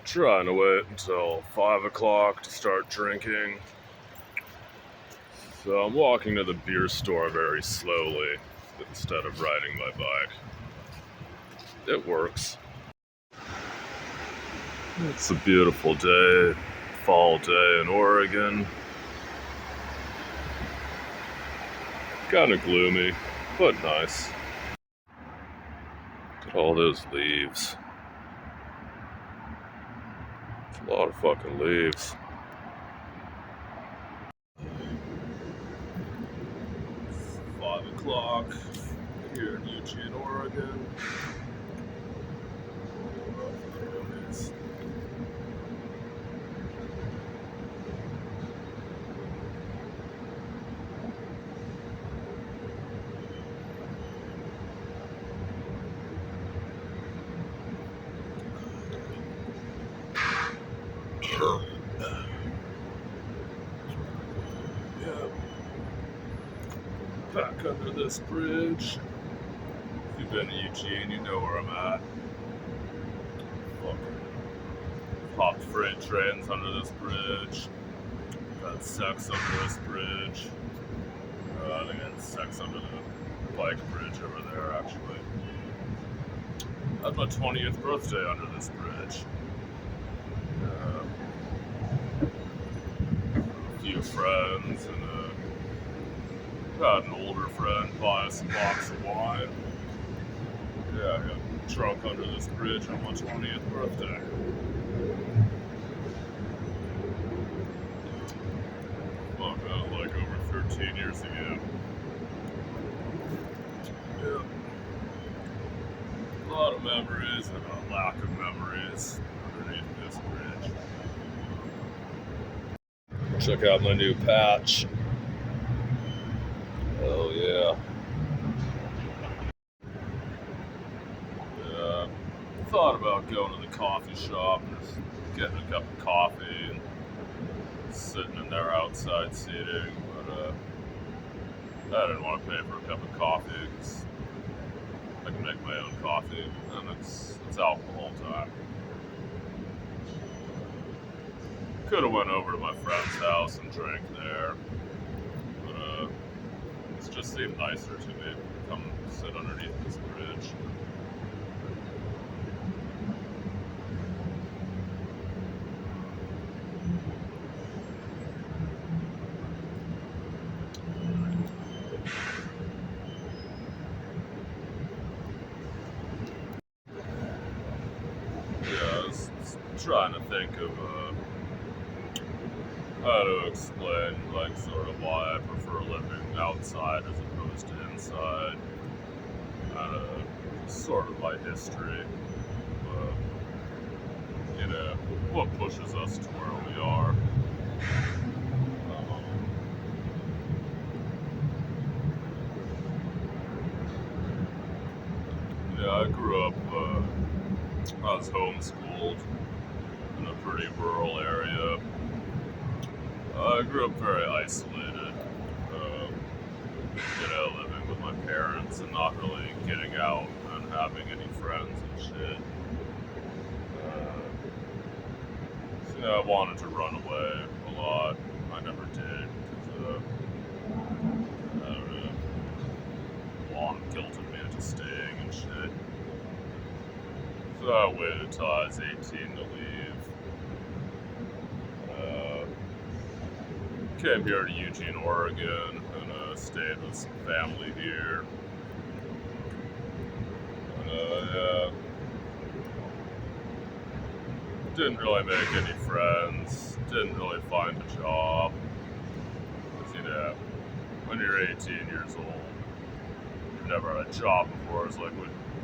Trying to wait until 5 o'clock to start drinking. So I'm walking to the beer store very slowly instead of riding my bike. It works. It's a beautiful day, fall day in Oregon. Kind of gloomy, but nice. Look at all those leaves. It's a lot of fucking leaves. 5 o'clock here in Eugene, Oregon. Yeah. Back under this bridge. If you've been to Eugene, you know where I'm at. Popped freight trains under this bridge. Had sex under this bridge. I think I had sex under the bike bridge over there, actually. I had my 20th birthday under this bridge. A few friends and had an older friend buy us a box of wine. Yeah, I got drunk under this bridge on my 20th birthday. Fuck, that was like over 13 years ago. Yeah. A lot of memories and a lack of memories underneath this bridge. Check out my new patch. Oh yeah. Yeah. Thought about going to the coffee shop and just getting a cup of coffee and sitting in their outside seating, but I didn't want to pay for a cup of coffee because I can make my own coffee and it's alcohol time. Could have went over to my friend's house and drank there, but it just seemed nicer to me to come sit underneath this bridge. Yeah, I was trying to think of how to explain, like, sort of why I prefer living outside as opposed to inside. Sort of my history. You know, what pushes us to where we are. Yeah, I grew up, I was homeschooled in a pretty rural area. I grew up very isolated, living with my parents and not really getting out and having any friends and shit. I wanted to run away a lot. I never did because, I don't know, mom guilted me into staying and shit. So I waited till I was 18 to leave. Came here to Eugene, Oregon, and stayed with some family here. Didn't really make any friends. Didn't really find a job. Because, when you're 18 years old, you've never had a job before. It's like,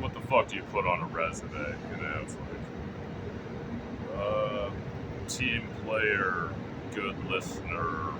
what the fuck do you put on a resume? It's like, team player, good listener,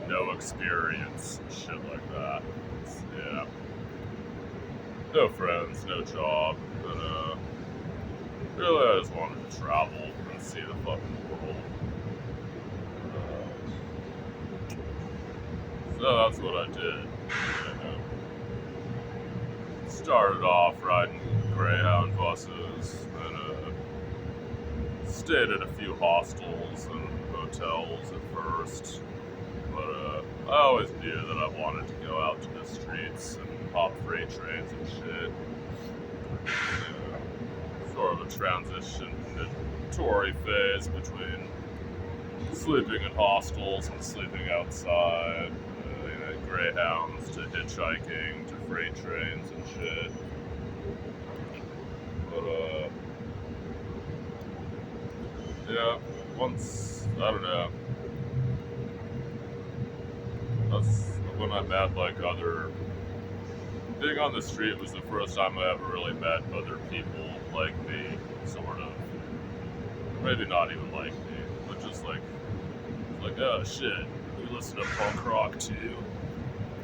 no experience, shit like that. Yeah. No friends, no job, but really I just wanted to travel and see the fucking world. So that's what I did. Started off riding Greyhound buses, and stayed at a few hostels and hotels at first, but I always knew that I wanted to go out to the streets and hop freight trains and shit. Sort of a transition Tory phase between sleeping in hostels and sleeping outside, greyhounds to hitchhiking to freight trains and shit. But yeah, once I don't know. That's when I met like other. Being on the street was the first time I ever really met other people like me, sort of. Maybe not even like me, but just like, oh shit, you listen to punk rock too.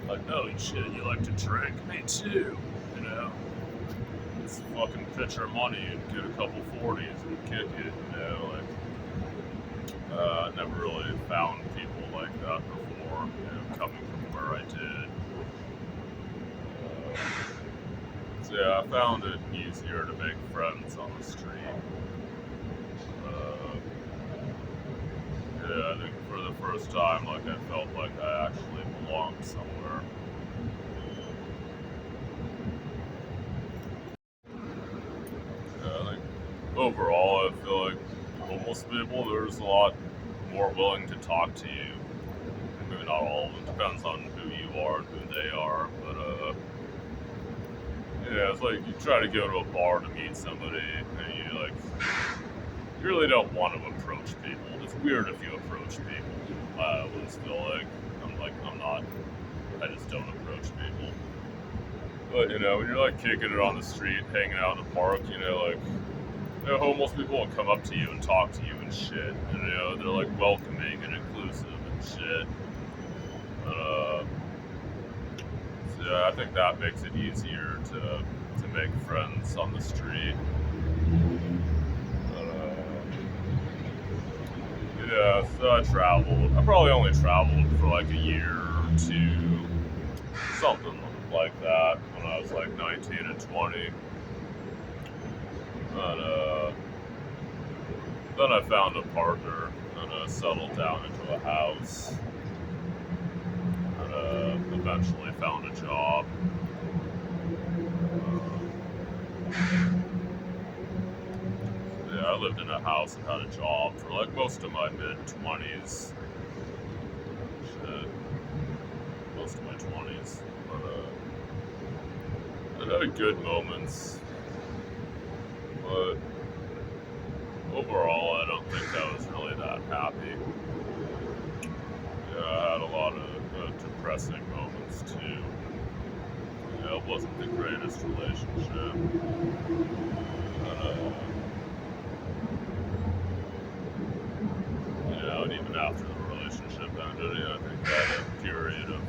Like, oh shit, you like to drink? Me too, you know? Let's fucking pitch our money and get a couple 40s and kick it, you know? Like, I never really found people like that before, coming from where I did. So yeah, I found it easier to make friends on the street. Yeah, I think for the first time, like, I felt like I actually belonged somewhere. Yeah, I think overall, I feel like homeless people, there's a lot more willing to talk to you. Maybe not all of them, depends on who you are and who they are, but yeah, it's like you try to go to a bar to meet somebody, and you really don't want to approach people. It's weird if you approach people. I always feel like I'm not. I just don't approach people. But when you're like kicking it on the street, hanging out in the park, homeless people will come up to you and talk to you and shit. And they're like welcoming and inclusive and shit. So yeah, I think that makes it easier to make friends on the street. Yeah, so I traveled. I probably only traveled for like a year or two, something like that, when I was like 19 and 20. And then I found a partner and settled down into a house. And eventually found a job. Yeah, I lived in a house and had a job for like most of my mid-20s. Shit. Most of my 20s. But I had good moments. But overall, I don't think I was really that happy. Yeah, I had a lot of depressing moments too. It wasn't the greatest relationship. And even after the relationship ended, I think I had a period of,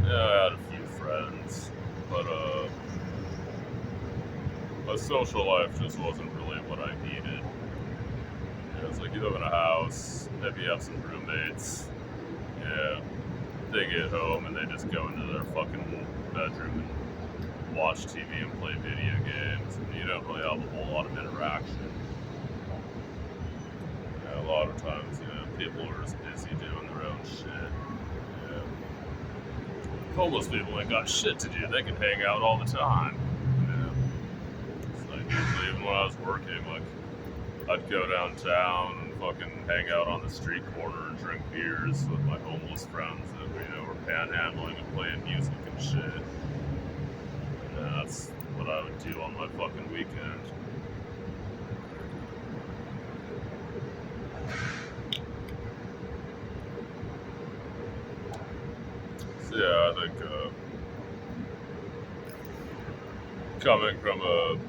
I had a few friends, but my social life just wasn't really what I needed. It's like you live in a house, maybe you have some roommates, they get home and they just go into their fucking bedroom and watch TV and play video games, and you don't really have a whole lot of interaction. A lot of times, people are just busy doing their own shit. Homeless people ain't got shit to do. They can hang out all the time. It's like usually even when I was working, like I'd go downtown and fucking hang out on the street corner and drink beers with my homeless friends that were panhandling and playing music and shit. And that's what I would do on my fucking weekend. So yeah, I think coming from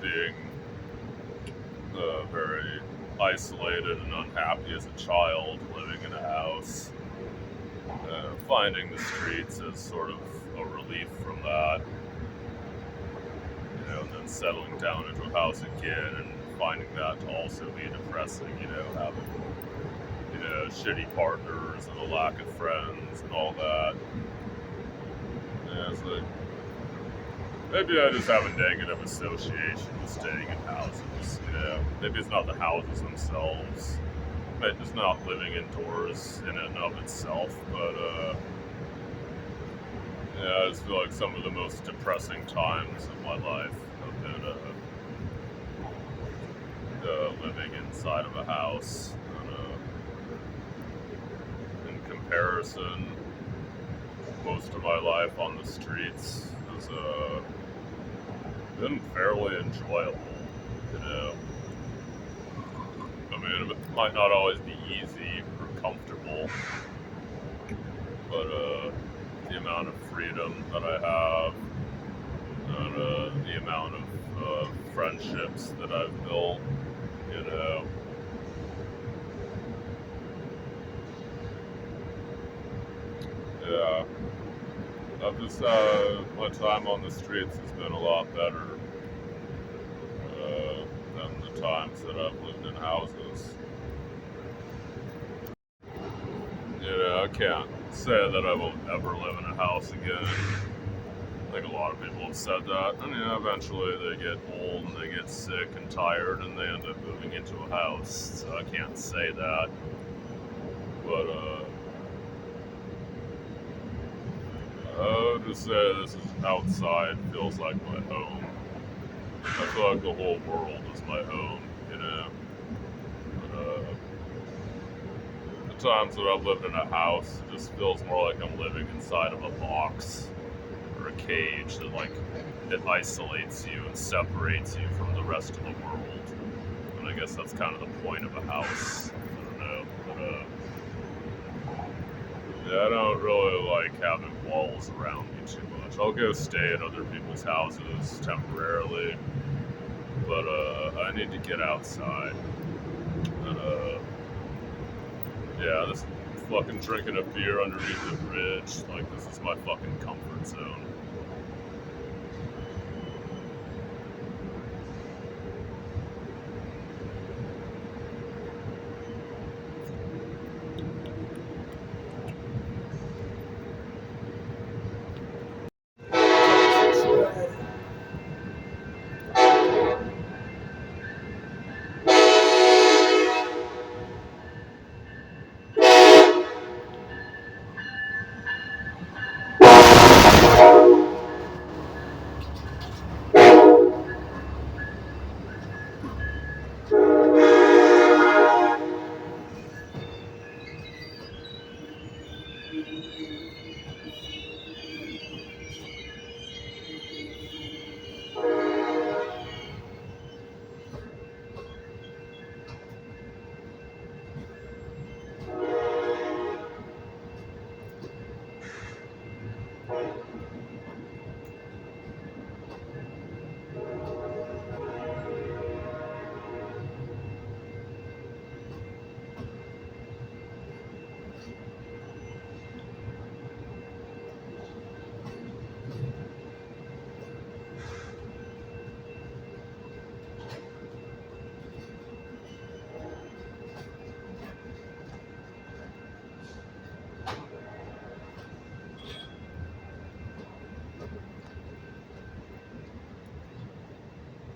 being very isolated and unhappy as a child, living in a house, finding the streets as sort of a relief from that, and then settling down into a house again and finding that to also be depressing, having, shitty partners and a lack of friends and all that. Yeah, it's like, maybe I just have a negative association with staying in houses. Maybe it's not the houses themselves. Maybe it's not living indoors in and of itself, but yeah, I just feel like some of the most depressing times of my life have been living inside of a house. And, in comparison, most of my life on the streets has been fairly enjoyable. You know, I mean, it might not always be easy or comfortable, but the amount of freedom that I have, and the amount of friendships that I've built, you know, yeah, I've just my time on the streets has been a lot better than the times that I've lived in houses. You know, I can't say that I will ever live in a house again. I think a lot of people have said that. And eventually they get old and they get sick and tired and they end up moving into a house. So I can't say that. But I would just say this is outside feels like my home. I feel like the whole world is my home, you know. But the times that I've lived in a house, it just feels more like I'm living inside of a box or a cage that it isolates you and separates you from the rest of the world. And I guess that's kind of the point of a house. I don't know, but yeah, I don't really like having walls around me too much. I'll go stay at other people's houses temporarily, but I need to get outside. And yeah, this fucking drinking a beer underneath the bridge, like this is my fucking comfort zone.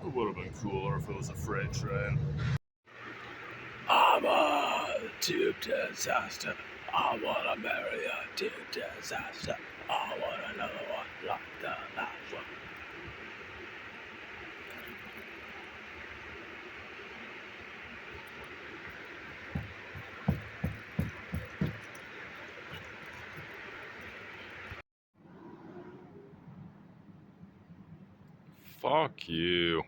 It would have been cooler if it was a freight train. I'm a tube disaster. I wanna marry a tube disaster. I want another one like the last one. Fuck you.